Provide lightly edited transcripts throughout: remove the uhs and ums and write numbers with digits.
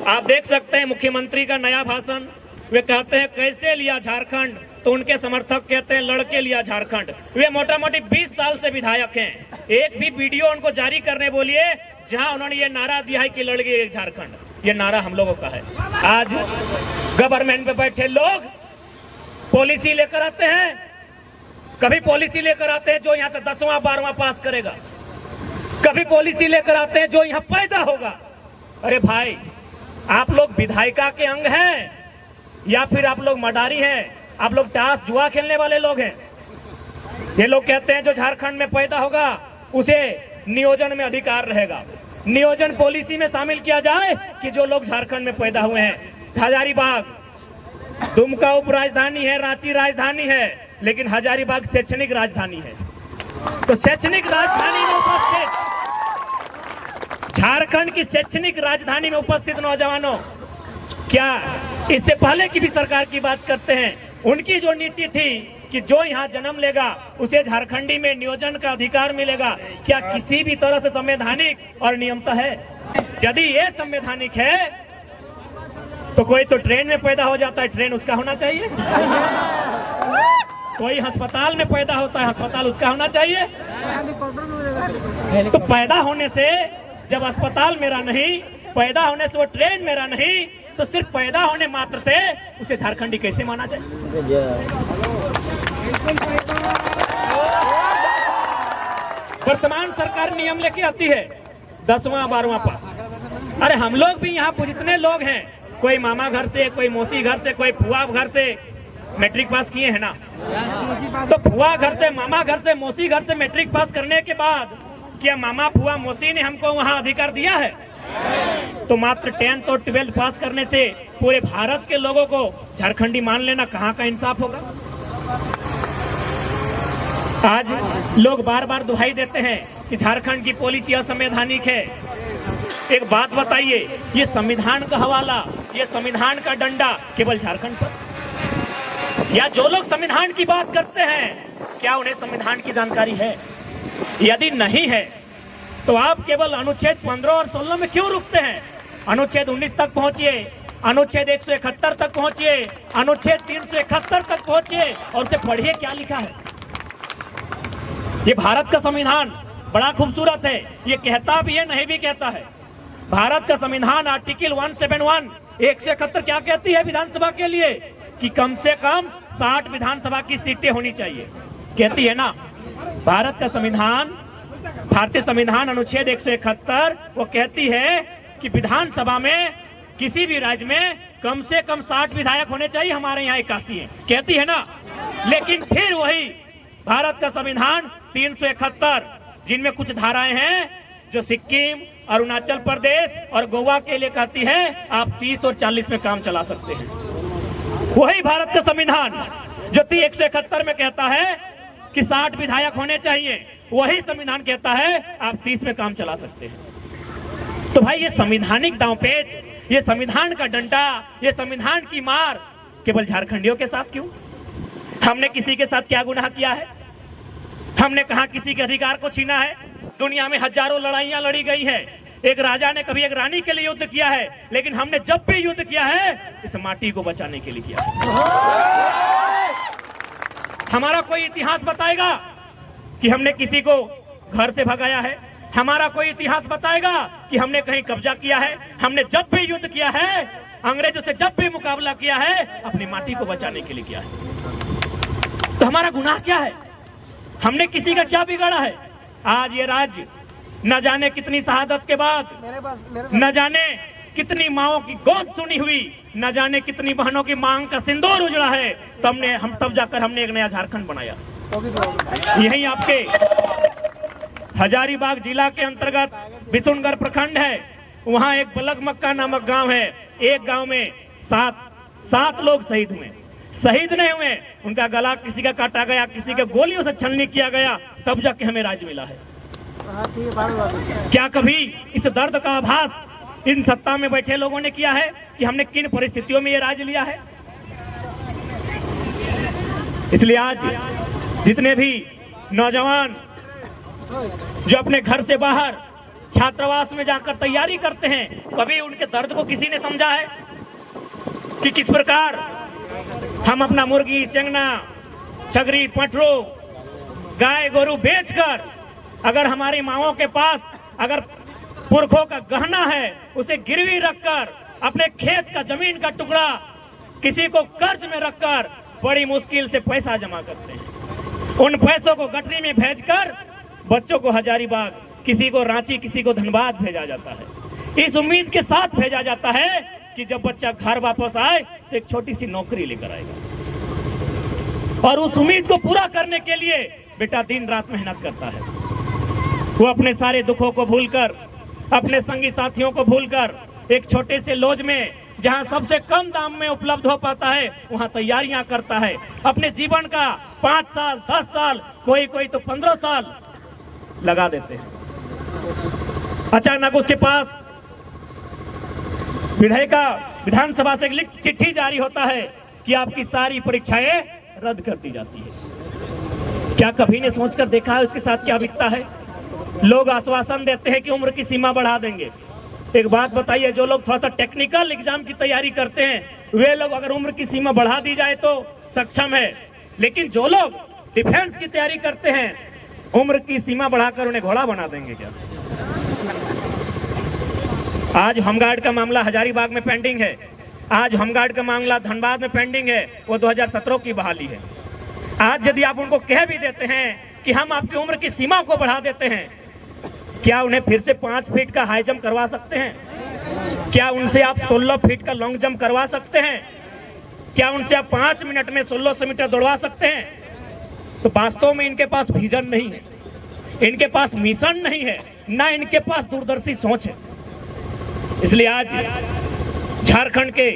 आप देख सकते हैं मुख्यमंत्री का नया भाषण, वे कहते हैं कैसे लिया झारखंड, तो उनके समर्थक कहते हैं लड़के लिया झारखंड। वे मोटा मोटी 20 साल से विधायक हैं। एक भी वीडियो उनको जारी करने बोलिए जहां उन्होंने ये नारा दिया है कि लड़के झारखंड। ये नारा हम लोगों का है। आज गवर्नमेंट में बैठे लोग पॉलिसी लेकर आते हैं, कभी पॉलिसी लेकर आते हैं जो यहाँ से 10वां 12वां पास करेगा, कभी पॉलिसी लेकर आते हैं जो यहाँ पैदा होगा। अरे भाई, आप लोग विधायिका के अंग हैं या फिर आप लोग मडारी हैं? आप लोग टास जुआ खेलने वाले लोग हैं। ये लोग कहते हैं जो झारखंड में पैदा होगा उसे नियोजन में अधिकार रहेगा। नियोजन पॉलिसी में शामिल किया जाए कि जो लोग झारखंड में पैदा हुए हैं। हजारीबाग दुमका उप राजधानी है, रांची राजधानी है, लेकिन हजारीबाग शैक्षणिक राजधानी है। तो शैक्षणिक राजधानी में उपस्थित, झारखंड की शैक्षणिक राजधानी में उपस्थित नौजवानों, क्या इससे पहले की भी सरकार की बात करते हैं, उनकी जो नीति थी कि जो यहाँ जन्म लेगा उसे झारखंडी में नियोजन का अधिकार मिलेगा, क्या किसी भी तरह से संवैधानिक और नियमता है? यदि ये संवैधानिक है तो कोई तो ट्रेन में पैदा हो जाता है, ट्रेन उसका होना चाहिए। कोई अस्पताल में पैदा होता है, अस्पताल उसका होना चाहिए। तो पैदा होने से जब अस्पताल मेरा नहीं, पैदा होने से वो ट्रेन मेरा नहीं, तो सिर्फ पैदा होने मात्र से उसे झारखंडी कैसे माना जाए? वर्तमान सरकार नियम लेके आती है 10वां 12वां पास। अरे हम लोग भी यहाँ जितने लोग हैं, कोई मामा घर से, कोई मौसी घर से, कोई फुआ घर से मैट्रिक पास किए हैं ना। तो फुआ घर से, मामा घर से, मौसी घर से मैट्रिक पास करने के बाद क्या मामा फुआ मौसी ने हमको वहाँ अधिकार दिया है? तो मात्र 10th और 12th पास करने से पूरे भारत के लोगों को झारखंडी मान लेना कहाँ का इंसाफ होगा? आज लोग बार बार दुहाई देते हैं कि झारखंड की पॉलिसी असंवैधानिक है। एक बात बताइए, ये संविधान का हवाला, ये संविधान का डंडा केवल झारखंड पर? या जो लोग संविधान की बात करते हैं, क्या उन्हें संविधान की जानकारी है? यदि नहीं है तो आप केवल अनुच्छेद 15 और 16 में क्यों रुकते हैं? अनुच्छेद 19 तक पहुंचिए, अनुच्छेद 171 तक पहुंचिए, अनुच्छेद 371 तक पहुंचिए और उसे पढ़िए क्या लिखा है। ये भारत का संविधान बड़ा खूबसूरत है, ये कहता भी है नहीं भी कहता है। भारत का संविधान आर्टिकल 171 171 क्या कहती है विधानसभा के लिए? कि कम से कम 60 विधानसभा की सीटें होनी चाहिए, कहती है ना। भारत का संविधान, भारतीय संविधान अनुच्छेद 171 वो कहती है कि विधानसभा में किसी भी राज्य में कम से कम 60 विधायक होने चाहिए। हमारे यहाँ 81 है, कहती है ना। लेकिन फिर वही भारत का संविधान 371 जिनमें कुछ धाराएं हैं जो सिक्किम, अरुणाचल प्रदेश और गोवा के लिए कहती है आप 30 और 40 में काम चला सकते हैं। वही भारत का संविधान जो 171 में कहता है कि 60 विधायक होने चाहिए, वही संविधान कहता है आप 30 में काम चला सकते हैं। तो भाई ये संवैधानिक दांवपेच, ये संविधान का डंडा, ये संविधान की मार केवल झारखंडियों के साथ क्यों? हमने किसी के साथ क्या गुनाह किया है? हमने कहा किसी के अधिकार को छीना है? दुनिया में हजारों लड़ाइयां लड़ी गई है। एक राजा ने कभी एक रानी के लिए युद्ध किया है, लेकिन हमने जब भी युद्ध किया है इस माटी को बचाने के लिए किया है। हमारा कोई इतिहास बताएगा कि हमने किसी को घर से भगाया है? हमारा कोई इतिहास बताएगा कि हमने कहीं कब्जा किया है? हमने जब भी युद्ध किया है, अंग्रेजों से जब भी मुकाबला किया है, अपनी माटी को बचाने के लिए किया है। तो हमारा गुनाह क्या है? हमने किसी का क्या बिगाड़ा है? आज ये राज्य न जाने कितनी शहादत के बाद, न जाने कितनी माओं की गोद सुनी हुई, न जाने कितनी बहनों की मांग का सिंदूर उजड़ा है, तब जाकर हमने एक नया झारखंड बनाया। यही आपके हजारीबाग जिला के अंतर्गत बिशुनगढ़ प्रखंड है, वहाँ एक बलग मक्का नामक गांव है। एक गांव में सात लोग शहीद हुए। शहीद नहीं हुए, उनका गला किसी का काटा गया, किसी के गोलियों से छलनी किया गया, तब जाके हमें राज्य मिला है। क्या कभी इस दर्द का आभास इन सत्ता में बैठे लोगों ने किया है कि हमने किन परिस्थितियों में ये राज्य लिया है? इसलिए आज जितने भी नौजवान जो अपने घर से बाहर छात्रावास में जाकर तैयारी करते हैं, कभी उनके दर्द को किसी ने समझा है कि किस प्रकार हम अपना मुर्गी, चंगना, छगरी, पटरू, गाय गोरू बेचकर अगर हमारी माओं के पास अगर पुरखों का गहना है उसे गिरवी रखकर अपने खेत का जमीन का टुकड़ा किसी को कर्ज में रखकर बड़ी मुश्किल से पैसा जमा करते हैं। उन पैसों को गठरी में भेजकर बच्चों को हजारीबाग, किसी को रांची, किसी को धनबाद भेजा जाता है। इस उम्मीद के साथ भेजा जाता है कि जब बच्चा घर वापस आए तो एक छोटी सी नौकरी लेकर आएगा। और उस उम्मीद को पूरा करने के लिए बेटा दिन रात मेहनत करता है। वो अपने सारे दुखों को भूलकर, अपने संगी साथियों को भूलकर एक छोटे से लॉज में जहां सबसे कम दाम में उपलब्ध हो पाता है वहां तैयारियां करता है। अपने जीवन का 5 साल, 10 साल, कोई तो 15 साल लगा देते हैं। अचानक उसके पास विधानसभा से लिखित चिट्ठी जारी होता है कि आपकी सारी परीक्षाएं रद्द कर दी जाती है। क्या कभी ने सोचकर देखा है उसके साथ क्या बीतता है? लोग आश्वासन देते हैं कि उम्र की सीमा बढ़ा देंगे। एक बात बताइए, जो लोग थोड़ा सा टेक्निकल एग्जाम की तैयारी करते हैं वे लोग अगर उम्र की सीमा बढ़ा दी जाए तो सक्षम है, लेकिन जो लोग डिफेंस की तैयारी करते हैं उम्र की सीमा बढ़ाकर उन्हें घोड़ा बना देंगे क्या? आज होमगार्ड का मामला हजारीबाग में पेंडिंग है, आज होमगार्ड का मामला धनबाद में पेंडिंग है, वो 2017 की बहाली है। आज यदि आप उनको कह भी देते हैं कि हम आपकी उम्र की सीमा को बढ़ा देते हैं, क्या उन्हें फिर से 5 फीट का हाई जंप करवा सकते हैं? क्या उनसे आप 16 फीट का लॉन्ग जंप करवा सकते हैं? क्या उनसे आप 5 मिनट में 1600 मीटर दौड़वा सकते हैं? तो वास्तव में इनके पास विजन नहीं है, इनके पास मिशन नहीं है, ना इनके पास दूरदर्शी सोच है। इसलिए आज झारखंड के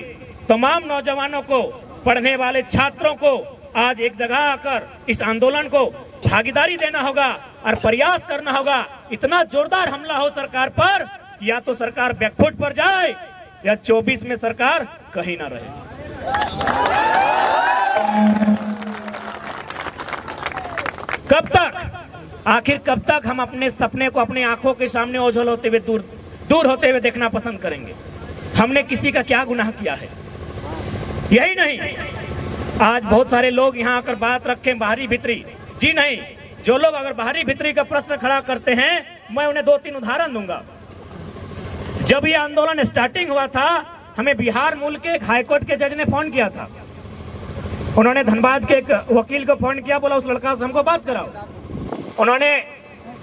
तमाम नौजवानों को, पढ़ने वाले छात्रों को आज एक जगह आकर इस आंदोलन को भागीदारी देना होगा और प्रयास करना होगा। इतना जोरदार हमला हो सरकार पर, या तो सरकार बैकफुट पर जाए या 24 में सरकार कहीं ना रहे। कब तक, आखिर कब तक हम अपने सपने को अपनी आंखों के सामने ओझल होते हुए दूर होते हुए देखना पसंद करेंगे? हमने किसी का क्या गुनाह किया है? यही नहीं, आज बहुत सारे लोग यहाँ आकर बात रखें बाहरी भीतरी। जी नहीं, जो लोग अगर बाहरी भीतरी का प्रश्न खड़ा करते हैं मैं उन्हें 2-3 उदाहरण दूंगा। जब ये आंदोलन स्टार्टिंग हुआ था, हमें बिहार मूल के एक हाईकोर्ट के जज ने फोन किया था। उन्होंने धनबाद के एक वकील को फोन किया, बोला उस लड़का से हमको बात कराओ। उन्होंने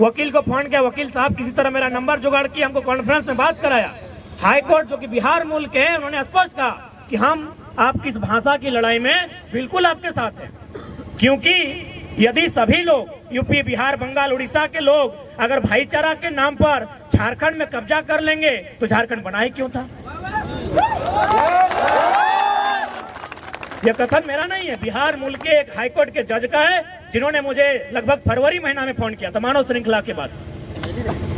वकील को फोन किया, वकील साहब किसी तरह मेरा नंबर जुगाड़ किया, हमको कॉन्फ्रेंस में बात कराया। हाईकोर्ट जो कि बिहार मूल के हैं, उन्होंने स्पष्ट कहा कि हम आपकी इस भाषा की लड़ाई में बिल्कुल आपके साथ हैं, क्योंकि यदि सभी लोग यूपी, बिहार, बंगाल, उड़ीसा के लोग अगर भाईचारा के नाम पर झारखंड में कब्जा कर लेंगे तो झारखंड बनाए क्यों था? यह कथन मेरा नहीं है, बिहार मूल के एक हाईकोर्ट के जज का है, जिन्होंने मुझे लगभग फरवरी महीना में फोन किया था मानव श्रृंखला के बाद।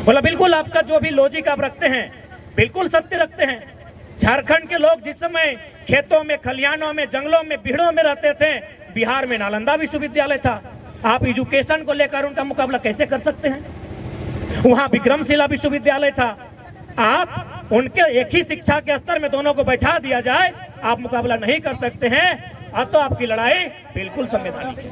बोला बिल्कुल आपका जो भी लॉजिक आप रखते हैं बिल्कुल सत्य रखते हैं। झारखंड के लोग जिस समय खेतों में, खलिहानों में, जंगलों में, बिहड़ों में रहते थे, बिहार में नालंदा विश्वविद्यालय था। आप एजुकेशन को लेकर उनका मुकाबला कैसे कर सकते हैं? वहां विक्रमशिला विश्वविद्यालय था। आप उनके एक ही शिक्षा के स्तर में दोनों को बैठा दिया जाए, आप मुकाबला नहीं कर सकते हैं। अब तो आपकी लड़ाई बिल्कुल संवैधानिक है।